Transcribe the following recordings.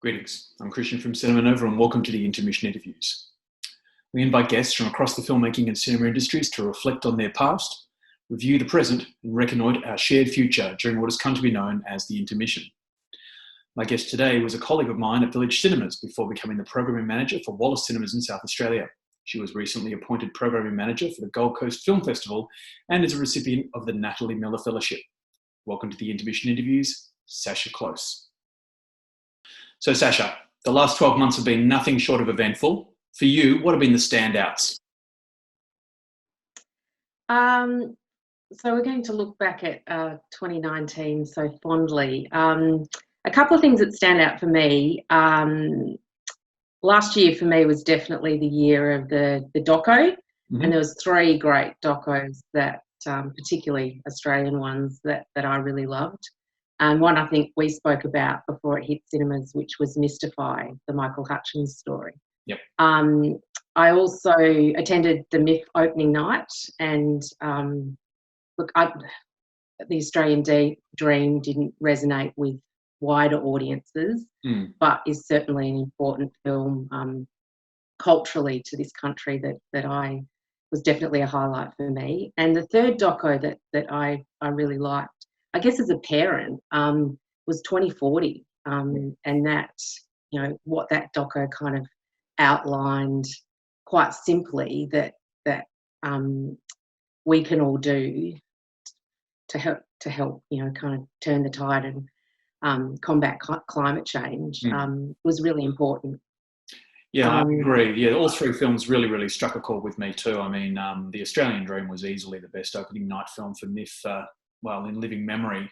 Greetings, I'm Kristian from Cinema Nova and welcome to the Intermission Interviews. We invite guests from across the filmmaking and cinema industries to reflect on their past, review the present and reconnoitre our shared future during what has come to be known as the Intermission. My guest today was a colleague of mine at Village Cinemas before becoming the programming manager for Wallace Cinemas in South Australia. She was recently appointed programming manager for the Gold Coast Film Festival and is a recipient of the Natalie Miller Fellowship. Welcome to the Intermission Interviews, Sasha Close. So Sasha, the last 12 months have been nothing short of eventful. For you, what have been the standouts? So we're going to look back at 2019 so fondly. A couple of things that stand out for me. Last year for me was definitely the year of the doco, and there was three great docos that, particularly Australian ones, that I really loved. And one I think we spoke about before it hit cinemas, which was Mystify, the Michael Hutchins story. Yep. I also attended the MIF opening night, and the Australian Dream didn't resonate with wider audiences, but is certainly an important film culturally to this country that I was definitely a highlight for me. And the third doco that I really liked, I guess as a parent, was 2040, and that, you know, what that doco kind of outlined quite simply that we can all do to help, you know, kind of turn the tide and combat climate change was really important. Yeah, I agree. Yeah, all three films really struck a chord with me too. I mean, The Australian Dream was easily the best opening night film for MIF, in living memory.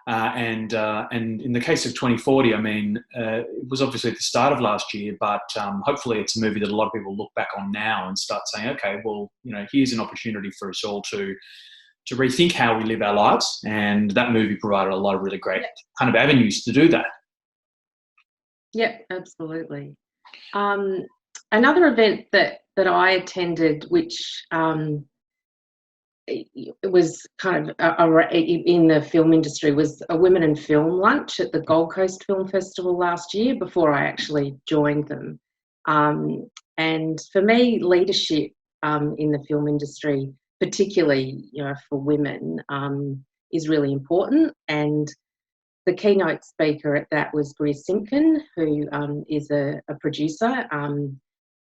And in the case of 2040, I mean, it was obviously at the start of last year, but hopefully it's a movie that a lot of people look back on now and start saying, okay, well, you know, here's an opportunity for us all to rethink how we live our lives. And that movie provided a lot of really great kind of avenues to do that. Yeah, absolutely. Another event that I attended, which it was kind of in the film industry, was a Women in Film lunch at the Gold Coast Film Festival last year before I actually joined them. And for me, leadership in the film industry, particularly, you know, for women, is really important. And the keynote speaker at that was Greer Simpkin, who is a producer.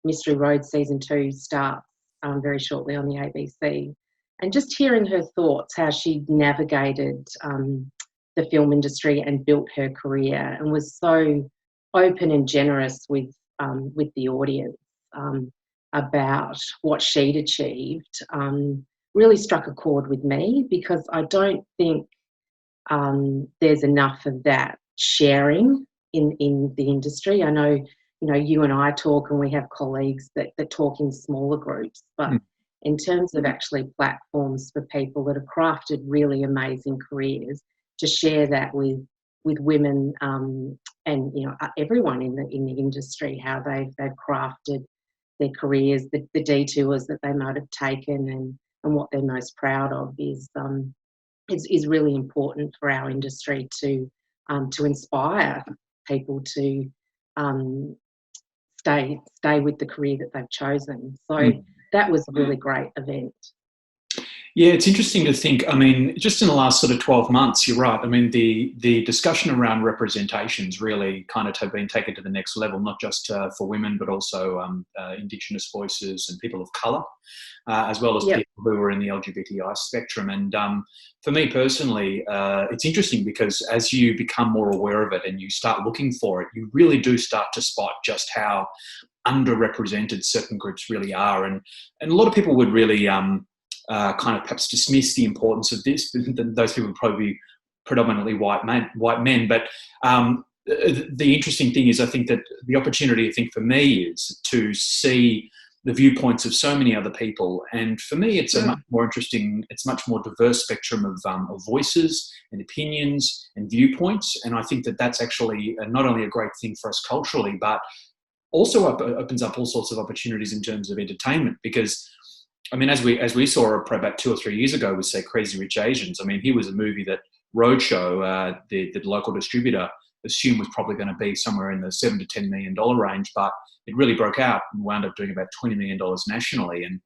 Mystery Road Season 2 starts very shortly on the ABC. And just hearing her thoughts, how she navigated the film industry and built her career, and was so open and generous with the audience about what she'd achieved, really struck a chord with me, because I don't think there's enough of that sharing in the industry. I know, you know, you and I talk, and we have colleagues that talk in smaller groups, but in terms of actually platforms for people that have crafted really amazing careers, to share that with women and, you know, everyone in the industry, how they've crafted their careers, the detours that they might have taken, and what they're most proud of is really important for our industry to inspire people to stay with the career that they've chosen. So that was a really great event. Yeah, it's interesting to think, I mean, just in the last sort of 12 months, you're right. I mean, the discussion around representations really kind of have been taken to the next level, not just for women, but also Indigenous voices and people of colour, as well as people who are in the LGBTI spectrum. And for me personally, it's interesting because as you become more aware of it and you start looking for it, you really do start to spot just how underrepresented certain groups really are. And a lot of people would really kind of perhaps dismiss the importance of this, but those people would probably be predominantly white men. But the interesting thing is, I think that the opportunity, I think, for me is to see the viewpoints of so many other people. And for me, it's a much more interesting, it's much more diverse spectrum of voices and opinions and viewpoints. And I think that that's actually not only a great thing for us culturally, but also opens up all sorts of opportunities in terms of entertainment. Because, I mean, as we saw probably about 2 or 3 years ago with, say, Crazy Rich Asians, I mean, here was a movie that Roadshow, the local distributor, assumed was probably going to be somewhere in the $7 to $10 million range, but it really broke out and wound up doing about $20 million nationally. And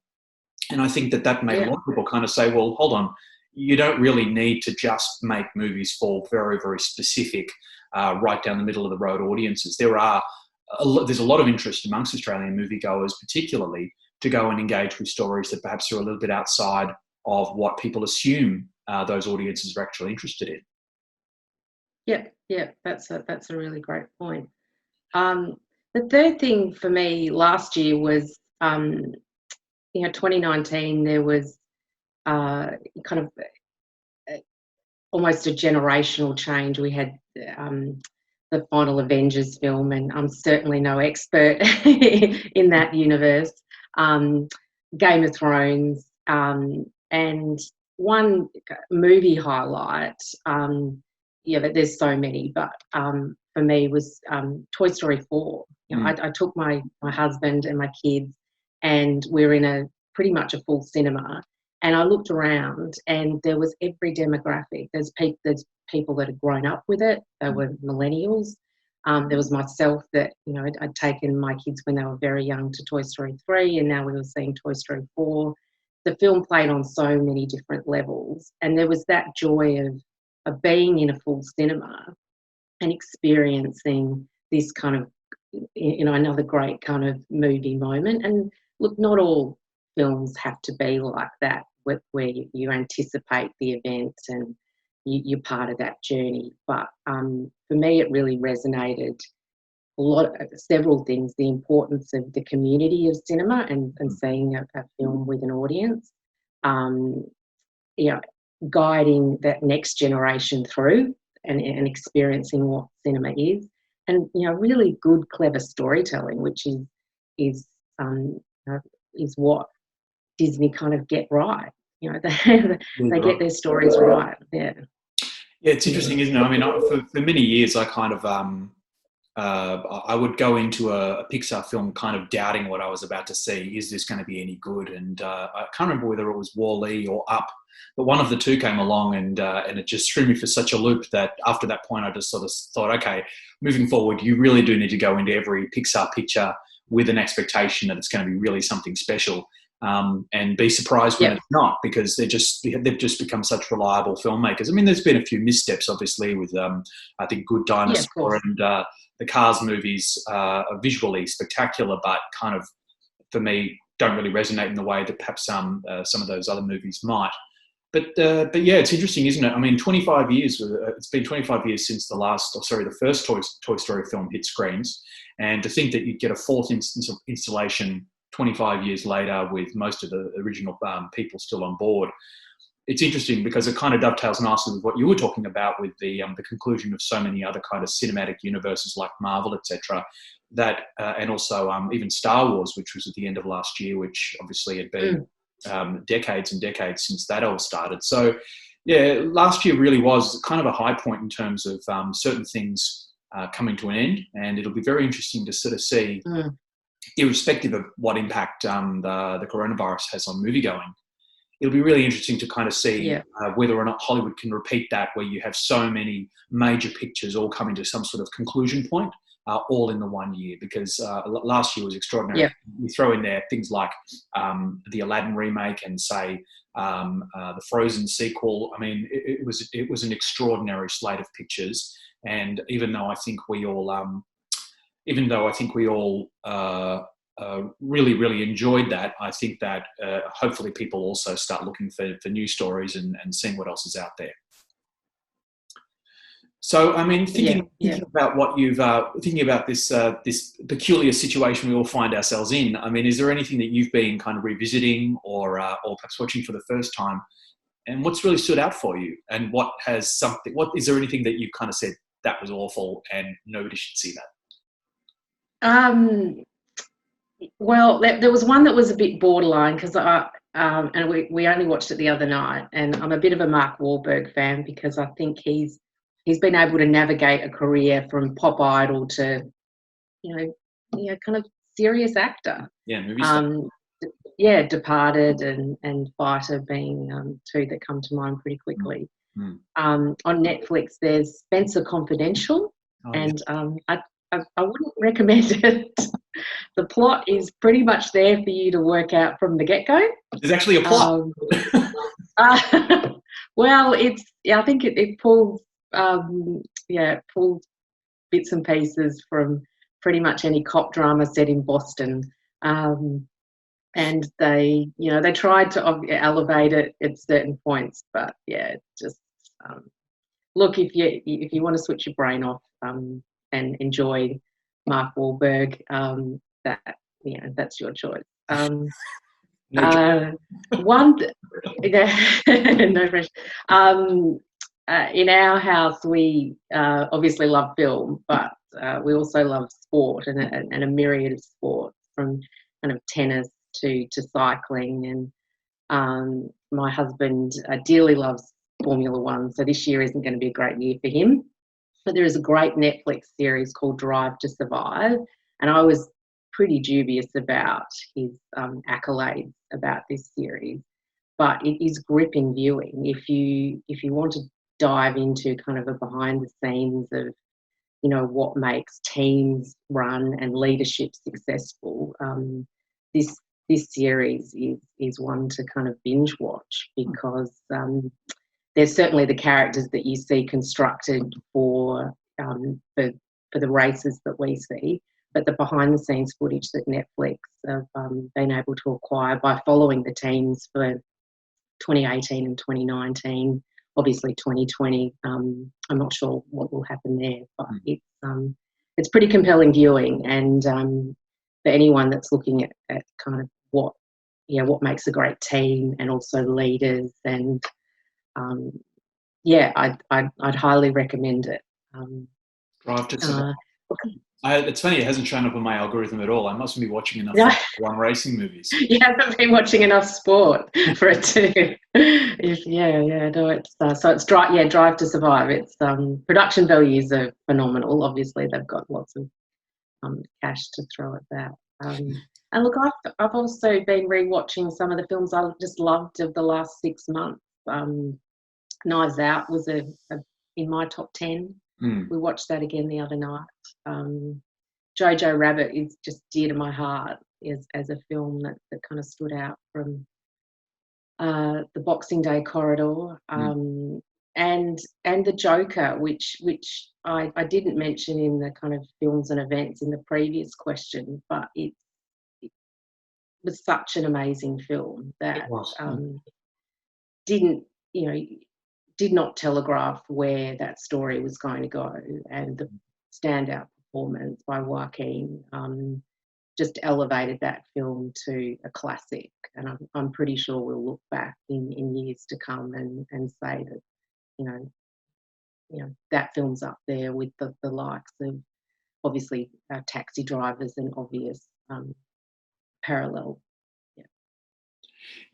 I think that made a lot of people kind of say, well, hold on, you don't really need to just make movies for very, very specific, right down the middle of the road audiences. There's a lot of interest amongst Australian moviegoers, particularly, to go and engage with stories that perhaps are a little bit outside of what people assume those audiences are actually interested in. Yeah, that's a really great point. The third thing for me last year was, 2019, there was kind of almost a generational change. We had the final Avengers film, and I'm certainly no expert in that universe. Game of Thrones, and one movie highlight, but there's so many, but for me was Toy Story 4. I took my husband and my kids, and we're in pretty much a full cinema, and I looked around and there was every demographic. There's people that had grown up with it. They were millennials. There was myself that, I'd taken my kids when they were very young to Toy Story 3, and now we were seeing Toy Story 4. The film played on so many different levels, and there was that joy of being in a full cinema and experiencing this kind of, another great kind of movie moment. And look, not all films have to be like that, where you anticipate the event and you're part of that journey. But for me, it really resonated several things: the importance of the community of cinema and seeing a film with an audience, guiding that next generation through and experiencing what cinema is, and really good, clever storytelling, which is what Disney kind of get right. They get their stories right. Yeah, it's interesting, isn't it? I mean, for many years, I kind of I would go into a Pixar film kind of doubting what I was about to see. Is this going to be any good? And I can't remember whether it was Wall-E or Up, but one of the two came along, and it just threw me for such a loop that after that point, I just sort of thought, okay, moving forward, you really do need to go into every Pixar picture with an expectation that it's going to be really something special, and be surprised when it's not, because they've just become such reliable filmmakers. I mean, there's been a few missteps, obviously, with I think Good Dinosaur and the Cars movies are visually spectacular, but kind of, for me, don't really resonate in the way that perhaps some of those other movies might. But yeah, it's interesting, isn't it? I mean, 25 years. It's been 25 years since the first Toy Story film hit screens, and to think that you'd get a fourth installation 25 years later with most of the original people still on board. It's interesting because it kind of dovetails nicely with what you were talking about with the conclusion of so many other kind of cinematic universes like Marvel, etc. That and also even Star Wars, which was at the end of last year, which obviously had been decades and decades since that all started. So yeah, last year really was kind of a high point in terms of certain things coming to an end, and it'll be very interesting to sort of see, irrespective of what impact the coronavirus has on moviegoing. It'll be really interesting to kind of see whether or not Hollywood can repeat that, where you have so many major pictures all coming to some sort of conclusion point, all in the 1 year, because last year was extraordinary. Yeah. You throw in there things like the Aladdin remake and, say, the Frozen sequel. I mean, it was an extraordinary slate of pictures, and even though I think we all really, really enjoyed that, I think that hopefully people also start looking for new stories and seeing what else is out there. So, I mean, thinking about what you've thinking about this peculiar situation we all find ourselves in. I mean, is there anything that you've been kind of revisiting or perhaps watching for the first time, and what's really stood out for you? And what is there anything that you've kind of said that was awful and nobody should see that? Well, there was one that was a bit borderline, because and we only watched it the other night, and I'm a bit of a Mark Wahlberg fan because I think he's been able to navigate a career from pop idol to, kind of serious actor. Yeah, movie stuff. Departed and Fighter being two that come to mind pretty quickly. On Netflix, there's Spencer Confidential, Oh, yeah. And I wouldn't recommend it. The plot is pretty much there for you to work out from the get-go. There's actually a plot. Well, I think it pulls pulls bits and pieces from pretty much any cop drama set in Boston. And they tried to elevate it at certain points, but yeah, just look, if you want to switch your brain off and enjoy Mark Wahlberg, that's your choice. No pressure. In our house, we obviously love film, but we also love sport and a myriad of sports, from kind of tennis to cycling. And my husband dearly loves Formula One, so this year isn't going to be a great year for him. But there is a great Netflix series called Drive to Survive, and I was pretty dubious about his accolades about this series, but it is gripping viewing. If you want to dive into kind of a behind the scenes of what makes teams run and leadership successful, this series is one to kind of binge watch, because there's certainly the characters that you see constructed for the races that we see, but the behind the scenes footage that Netflix have been able to acquire by following the teams for 2018 and 2019, obviously 2020, I'm not sure what will happen there, but it's pretty compelling viewing. And for anyone that's looking at kind of what makes a great team, and also leaders, and I'd highly recommend it. Drive to Survive. It's funny, it hasn't shown up on my algorithm at all. I mustn't be watching enough One racing movies. You haven't been watching enough sport for it to. So it's Drive to Survive. It's production values are phenomenal. Obviously, they've got lots of cash to throw at that. And look, I've also been rewatching some of the films I just loved of the last 6 months. Knives Out was in my top 10. We watched that again the other night. JOJO Rabbit is just dear to my heart as a film that kind of stood out from the Boxing Day corridor. And the Joker, which I didn't mention in the kind of films and events in the previous question, but it was such an amazing film that did not telegraph where that story was going to go, and the standout performance by Joaquin just elevated that film to a classic. And I'm pretty sure we'll look back in years to come and say that that film's up there with the likes of, obviously, Taxi Drivers and obvious parallel.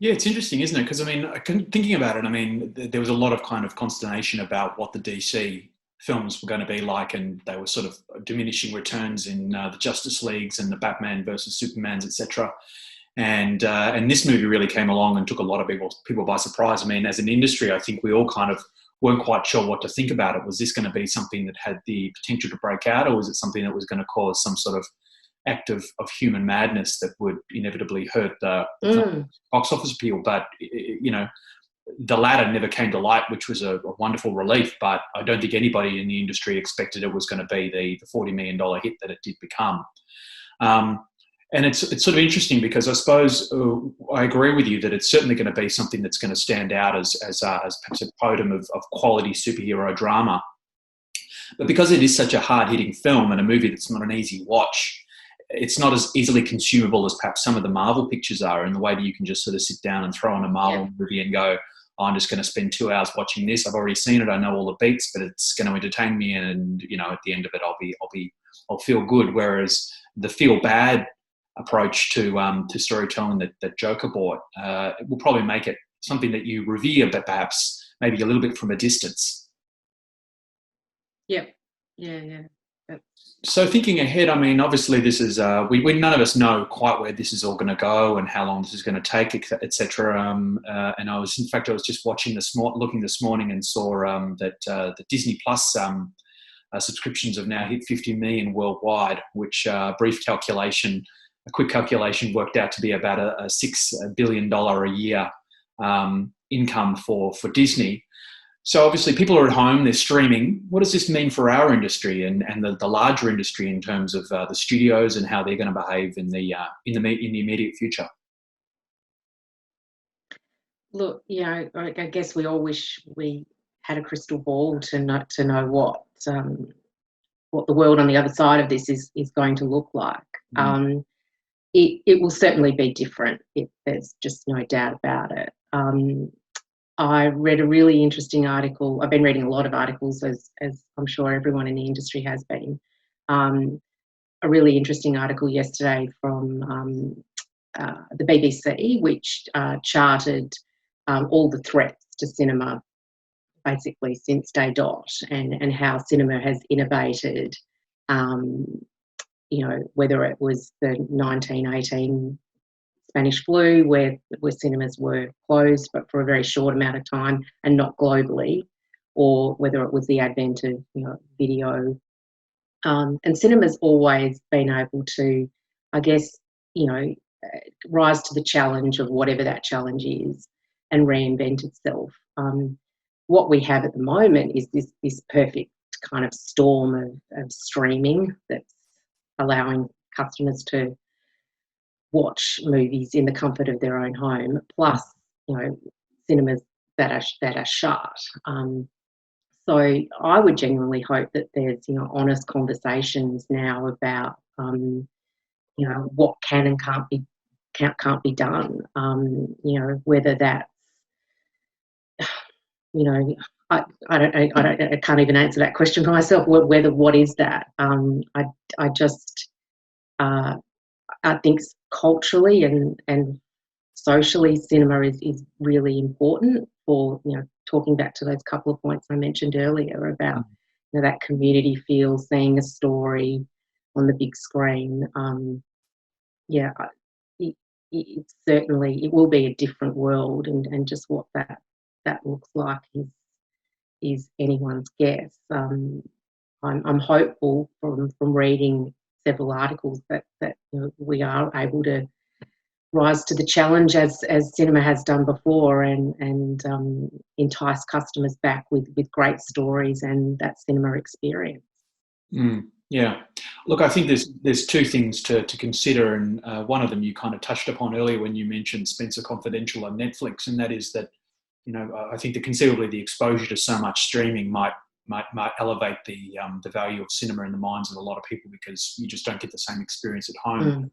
Yeah, it's interesting, isn't it? Because, I mean, thinking about it, I mean, there was a lot of kind of consternation about what the DC films were going to be like, and they were sort of diminishing returns in the Justice Leagues and the Batman versus Supermans, etc. And this movie really came along and took a lot of people by surprise. I mean, as an industry, I think we all kind of weren't quite sure what to think about it. Was this going to be something that had the potential to break out, or was it something that was going to cause some sort of act of human madness that would inevitably hurt the box office appeal? But, the latter never came to light, which was a wonderful relief. But I don't think anybody in the industry expected it was going to be the $40 million hit that it did become. And it's sort of interesting, because I suppose I agree with you that it's certainly going to be something that's going to stand out as perhaps a totem of quality superhero drama. But because it is such a hard-hitting film and a movie that's not an easy watch, it's not as easily consumable as perhaps some of the Marvel pictures are, in the way that you can just sort of sit down and throw on a Marvel movie and go, I'm just going to spend 2 hours watching this. I've already seen it. I know all the beats, but it's going to entertain me. And, at the end of it, I'll feel good. Whereas the feel bad approach to storytelling that Joker brought, it will probably make it something that you revere, but perhaps maybe a little bit from a distance. Yeah. Yeah. So thinking ahead, I mean, obviously this is we none of us know quite where this is all going to go and how long this is going to take, etc. And I was just watching looking this morning and saw that the Disney Plus subscriptions have now hit 50 million worldwide, which a quick calculation worked out to be about a $6 billion a year income for Disney. So obviously people are at home, they're streaming. What does this mean for our industry and the larger industry in terms of the studios and how they're going to behave in the immediate future? Look, I guess we all wish we had a crystal ball to know what the world on the other side of this is going to look like. It will certainly be different. There's just no doubt about it. I read a really interesting article. I've been reading a lot of articles, as I'm sure everyone in the industry has been. A really interesting article yesterday from the BBC, which charted all the threats to cinema basically since day dot, and how cinema has innovated, whether it was the 1918 Spanish flu, where cinemas were closed but for a very short amount of time and not globally, or whether it was the advent of video. And cinema's always been able to, I guess, rise to the challenge of whatever that challenge is and reinvent itself. What we have at the moment is this perfect kind of storm of streaming that's allowing customers to watch movies in the comfort of their own home, plus cinemas that are shut. So I would genuinely hope that there's honest conversations now about what can and can't be done. Whether that's I can't even answer that question for myself. What is that? I think culturally and socially, cinema is really important for, talking back to those couple of points I mentioned earlier about that community feel, seeing a story on the big screen. It certainly, it will be a different world, and just what that looks like is anyone's guess. I'm hopeful from reading several articles that we are able to rise to the challenge as cinema has done before, and entice customers back with great stories and that cinema experience. Yeah, look, I think there's two things to consider, and one of them you kind of touched upon earlier when you mentioned Spencer Confidential and Netflix, and that is that I think that conceivably the exposure to so much streaming might elevate the value of cinema in the minds of a lot of people, because you just don't get the same experience at home.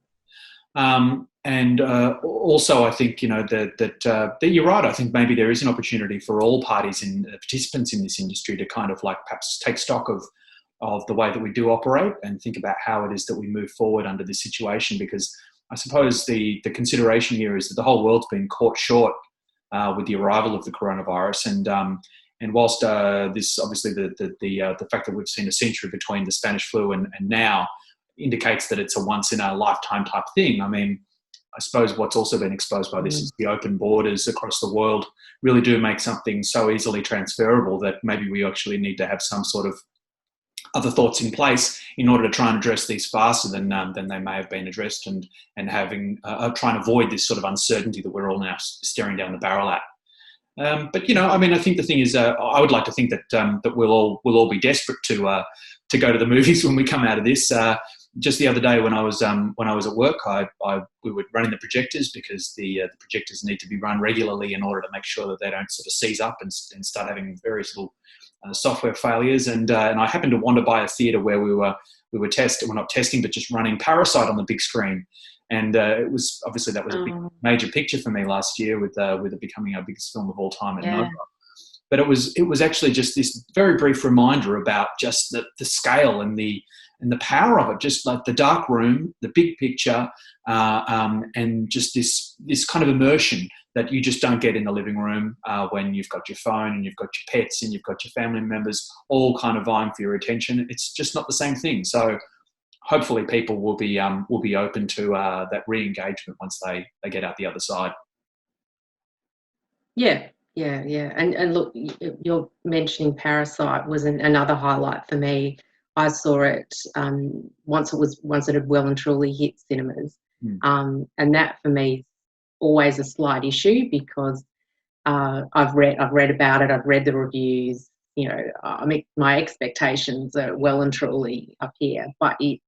And also, I think that you're right. I think maybe there is an opportunity for all parties and participants in this industry to kind of like perhaps take stock of the way that we do operate and think about how it is that we move forward under this situation. Because I suppose the consideration here is that the whole world's been caught short with the arrival of the coronavirus, and whilst this obviously the fact that we've seen a century between the Spanish flu and now indicates that it's a once in a lifetime type thing. I mean, I suppose what's also been exposed by this is the open borders across the world really do make something so easily transferable that maybe we actually need to have some sort of other thoughts in place in order to try and address these faster than they may have been addressed, and having trying to avoid this sort of uncertainty that we're all now staring down the barrel at. But I mean, I think the thing is, I would like to think that we'll all be desperate to go to the movies when we come out of this. Just the other day when I was at work, we were running the projectors, because the projectors need to be run regularly in order to make sure that they don't sort of seize up and start having various little software failures. And I happened to wander by a theatre where we were not testing, but just running PARASITE on the big screen. And it was obviously that was a big major picture for me last year, with it becoming our biggest film of all time at Nova. But it was actually just this very brief reminder about just the scale and the power of it, just like the dark room, the big picture, and just this kind of immersion that you just don't get in the living room when you've got your phone and you've got your pets and you've got your family members all kind of vying for your attention. It's just not the same thing. So hopefully people will be open to that re-engagement once they get out the other side. Yeah. And look, you're mentioning PARASITE was another highlight for me. I saw it once it had well and truly hit cinemas, and that for me is always a slight issue because I've read about it. I've read the reviews. You know, I mean, my expectations are well and truly up here, but it's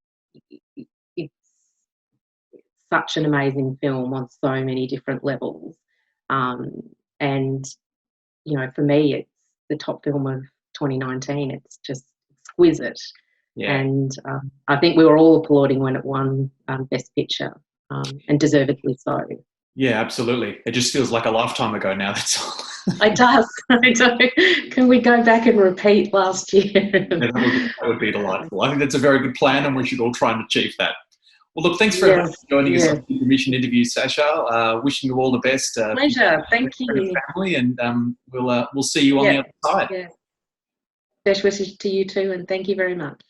such an amazing film on so many different levels, and you know, for me, it's the top film of 2019. It's just exquisite. Yeah. And I think we were all applauding when it won Best Picture, and deservedly so. Yeah, absolutely. It just feels like a lifetime ago now, that's all. It does. Can we go back and repeat last year? Yeah, that would be delightful. I think that's a very good plan, and we should all try and achieve that. Well, look, thanks very much for joining us on the Intermission Interviews, Sasha. Wishing you all the best. Pleasure. Thank you. Family, and we'll see you on the other side. Best wishes to you too, and thank you very much.